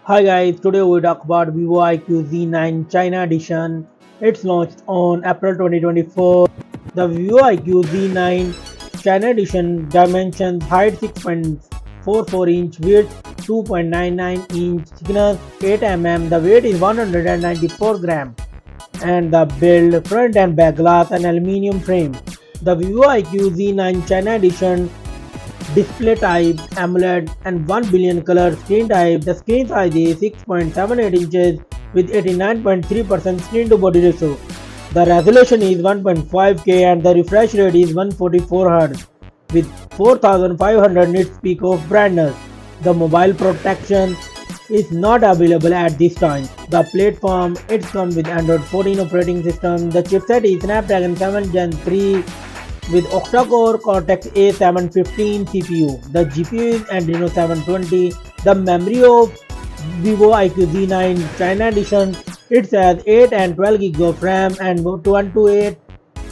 Hi guys, today we talk about Vivo iQOO Z9 China edition. It's launched on April 2024. The Vivo iQOO Z9 China edition dimensions height 6.44 inch, width 2.99 inch, thickness 8 mm, the weight is 194 gram, and the build front and back glass and aluminium frame. The Vivo iQOO Z9 China edition display type AMOLED and 1 billion color screen type. The screen size is 6.78 inches with 89.3% screen to body ratio. The resolution is 1.5K and the refresh rate is 144 Hz with 4500 nits peak of brightness. The mobile protection is not available at this time. The platform it comes with Android 14 operating system. The chipset is Snapdragon 7 Gen 3 with octa-core Cortex-A715 CPU. The GPU is Adreno 720. The memory of Vivo iQOO Z9 China edition, it has 8 and 12 GB of RAM and 128,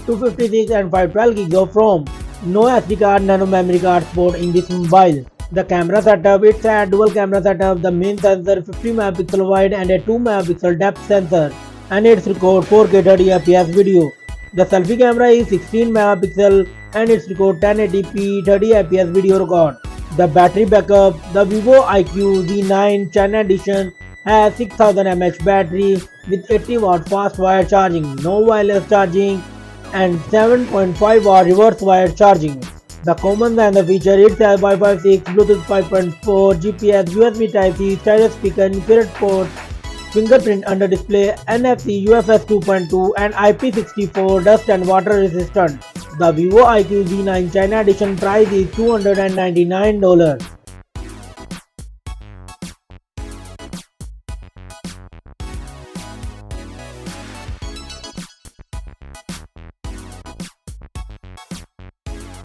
256 and 512 GB of ROM. No SD card, nano memory card support in this mobile. The camera setup, it's a dual camera setup. The main sensor 50 MP wide and a 2 MP depth sensor, and it's record 4K 30fps video. The selfie camera is 16 MP and it's record 1080p 30fps video record. The battery backup, the Vivo iQOO Z9 China edition has 6000 mAh battery with 80 watt fast wire charging, no wireless charging, and 7.5 watt reverse wire charging. The common and the feature, it has Wi-Fi 6, Bluetooth 5.4, GPS, USB Type-C, stereo speaker, infrared port, fingerprint under display, NFC, UFS 2.2 and IP64 dust and water resistant. The Vivo iQOO Z9 China edition price is $299.